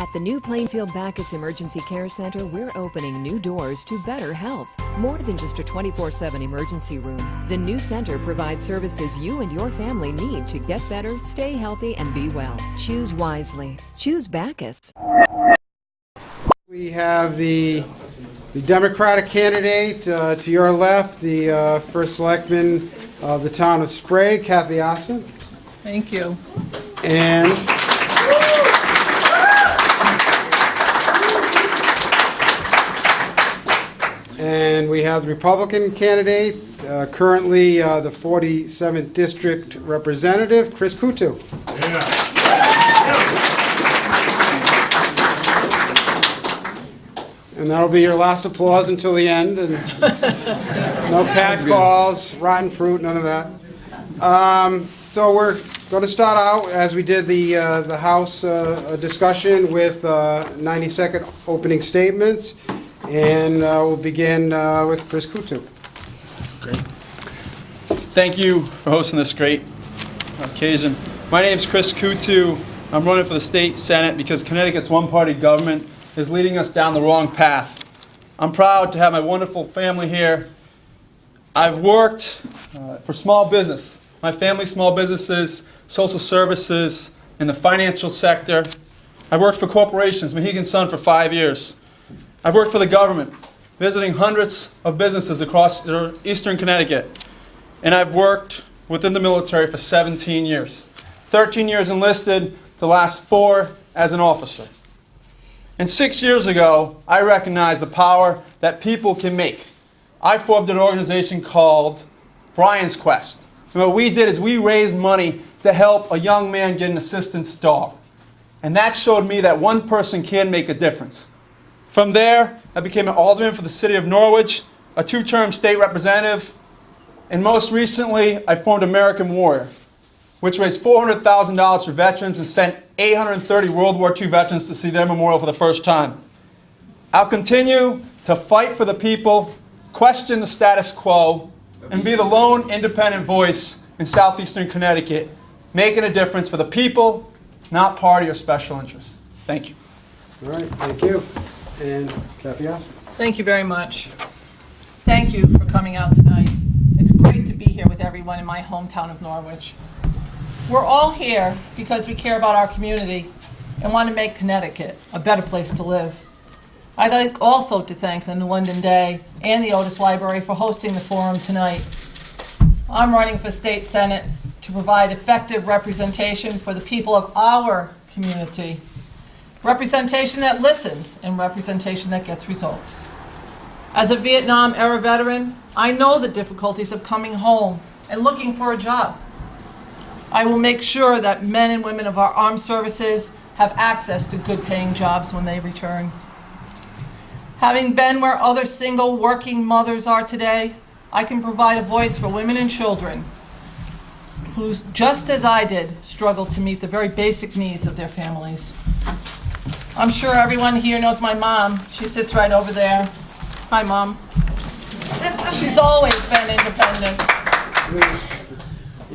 At the new Plainfield Bacchus Emergency Care Center, we're opening new doors to better health. More than just a 24/7 emergency room, the new center provides services you and your family need to get better, stay healthy, and be well. Choose wisely. Choose Bacchus. We have the Democratic candidate to your left, the First Selectman of the town of Sprague, Cathy Osten. Thank you. And we have the Republican candidate, currently the 47th District Representative, Chris Coutu. And that'll be your last applause until the end, and no cat calls, rotten fruit, none of that. So we're going to start out, as we did the House discussion, with 90-second opening statements. And we'll begin with Chris Coutu. Great. Thank you for hosting this great occasion. My name is Chris Coutu. I'm running for the state Senate because Connecticut's one-party government is leading us down the wrong path. I'm proud to have my wonderful family here. I've worked for small business. My family's small businesses, social services, in the financial sector. I've worked for corporations, Mohegan Sun, for 5 years. I've worked for the government, visiting hundreds of businesses across eastern Connecticut. And I've worked within the military for 17 years. 13 years enlisted, the last 4 as an officer. And 6 years ago, I recognized the power that people can make. I formed an organization called Brian's Quest. And what we did is we raised money to help a young man get an assistance dog. And that showed me that one person can make a difference. From there, I became an alderman for the city of Norwich, a 2-term state representative, and most recently, I formed American Warrior, which raised $400,000 for veterans and sent 830 World War II veterans to see their memorial for the first time. I'll continue to fight for the people, question the status quo, and be the lone independent voice in southeastern Connecticut, making a difference for the people, not party or special interest. Thank you. All right, thank you. And Cathy Osten. Thank you very much. Thank you for coming out tonight. It's great to be here with everyone in my hometown of Norwich. We're all here because we care about our community and want to make Connecticut a better place to live. I'd like also to thank the New London Day and the Otis Library for hosting the forum tonight. I'm running for state senate to provide effective representation for the people of our community. Representation that listens and representation that gets results. As a Vietnam-era veteran, I know the difficulties of coming home and looking for a job. I will make sure that men and women of our armed services have access to good-paying jobs when they return. Having been where other single working mothers are today, I can provide a voice for women and children who, just as I did, struggle to meet the very basic needs of their families. I'm sure everyone here knows my mom. She sits right over there. Hi, Mom. She's always been independent.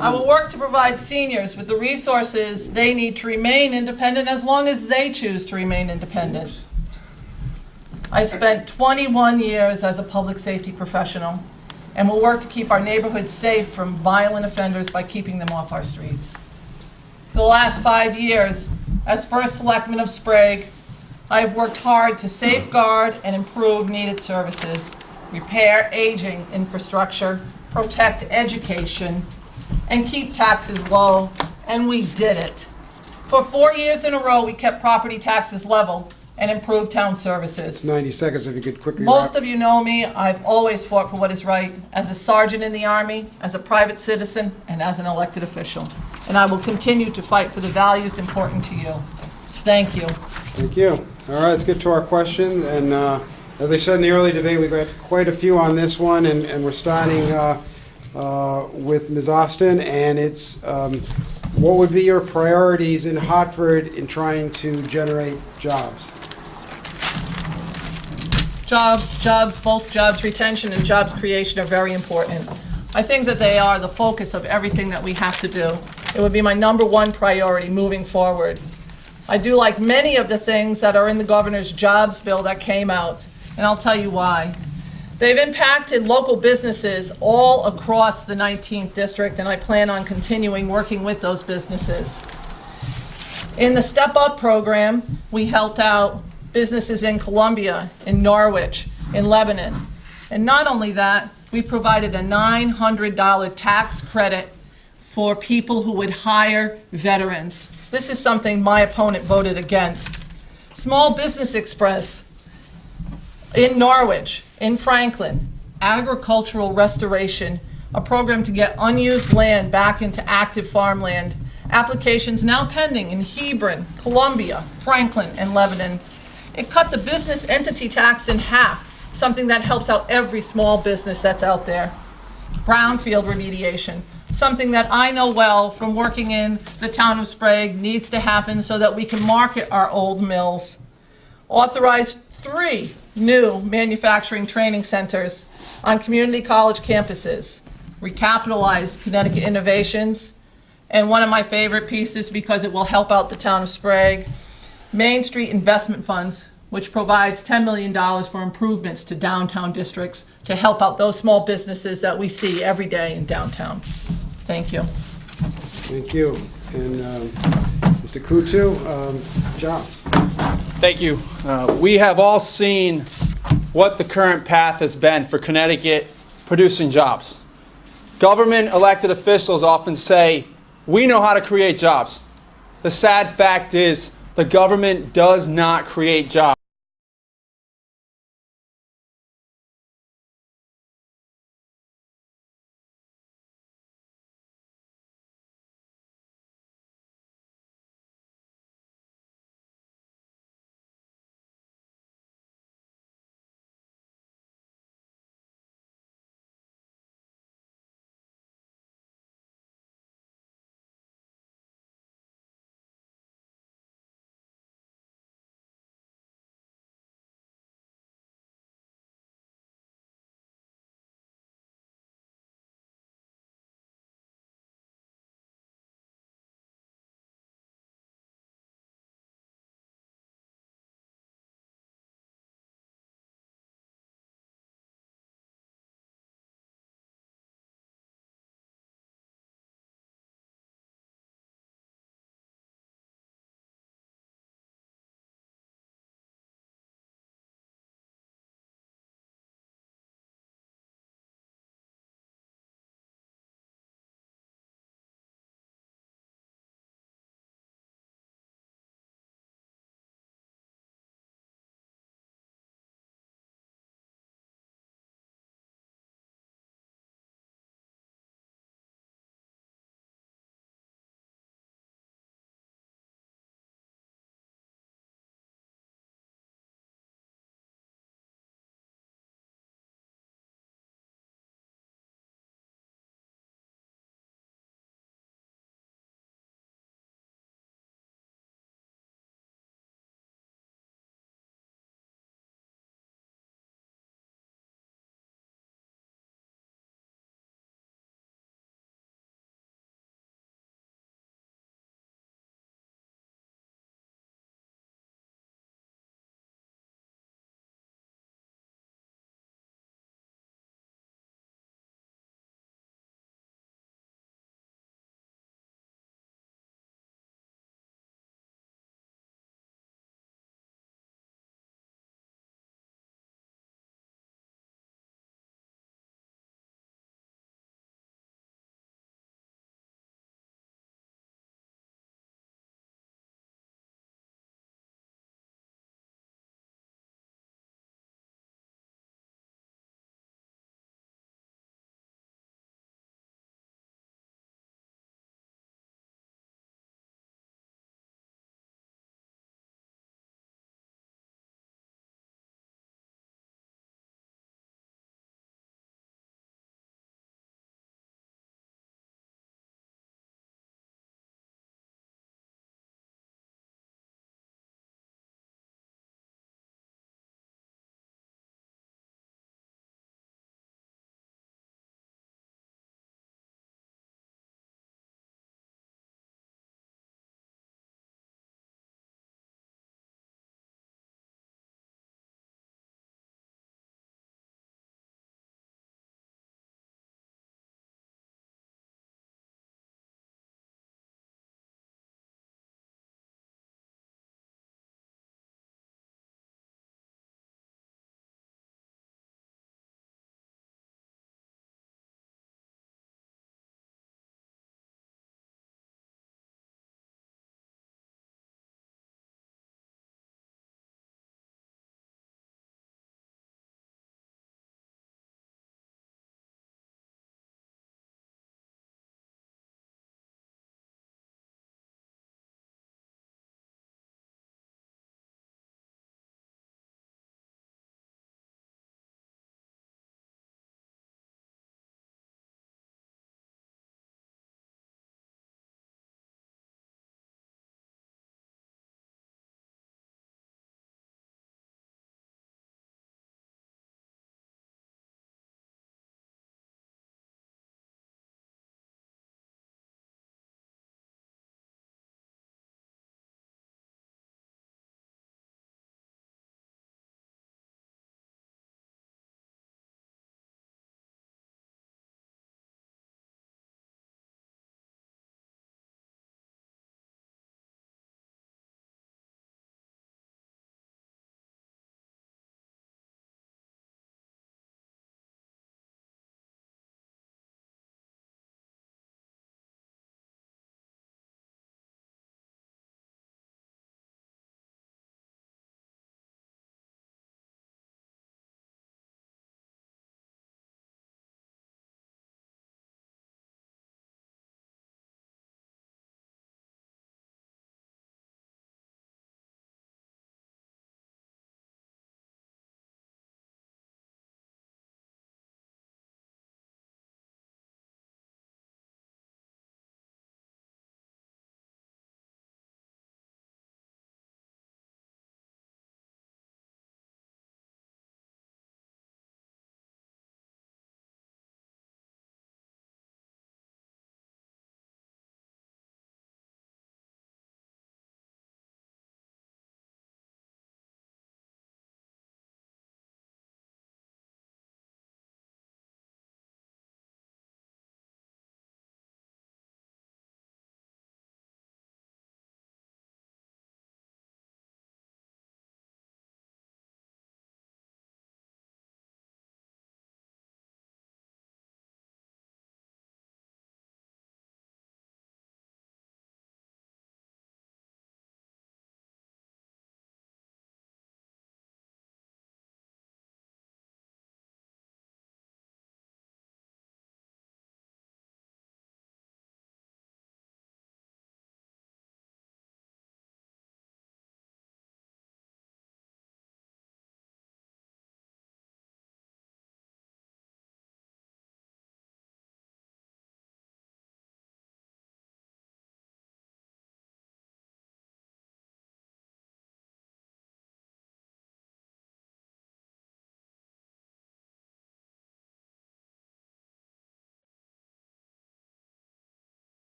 I will work to provide seniors with the resources they need to remain independent as long as they choose to remain independent. I spent 21 years as a public safety professional and will work to keep our neighborhoods safe from violent offenders by keeping them off our streets. For the last 5 years, as First Selectman of Sprague, I have worked hard to safeguard and improve needed services, repair aging infrastructure, protect education, and keep taxes low, and we did it. For 4 years in a row, we kept property taxes level and improved town services. 90 seconds if you could quickly Most wrap. of you know me. I've always fought for what is right, as a sergeant in the Army, as a private citizen, and as an elected official. And I will continue to fight for the values important to you. Thank you. Thank you. All right, let's get to our question. And as I said in the early debate, we've got quite a few on this one, and we're starting with Ms. Osten, and it's what would be your priorities in Hartford in trying to generate jobs? Both jobs retention and jobs creation are very important. I think that they are the focus of everything that we have to do. It would be my #1 priority moving forward. I do like many of the things that are in the governor's jobs bill that came out, and I'll tell you why. They've impacted local businesses all across the 19th district, and I plan on continuing working with those businesses. In the Step Up program, we helped out businesses in Columbia, in Norwich, in Lebanon. And not only that, we provided a $900 tax credit for people who would hire veterans. This is something my opponent voted against. Small Business Express in Norwich, in Franklin, agricultural restoration, a program to get unused land back into active farmland. Applications now pending in Hebron, Columbia, Franklin, and Lebanon. It cut the business entity tax in half, something that helps out every small business that's out there. Brownfield remediation, something that I know well from working in the town of Sprague, needs to happen so that we can market our old mills. Authorized 3 new manufacturing training centers on community college campuses. Recapitalized Connecticut Innovations. And one of my favorite pieces, because it will help out the town of Sprague, Main Street Investment Funds, which provides $10 million for improvements to downtown districts to help out those small businesses that we see every day in downtown. Thank you. Thank you. And Mr. Coutu, jobs. Thank you. We have all seen what the current path has been for Connecticut producing jobs. Government elected officials often say, we know how to create jobs. The sad fact is the government does not create jobs.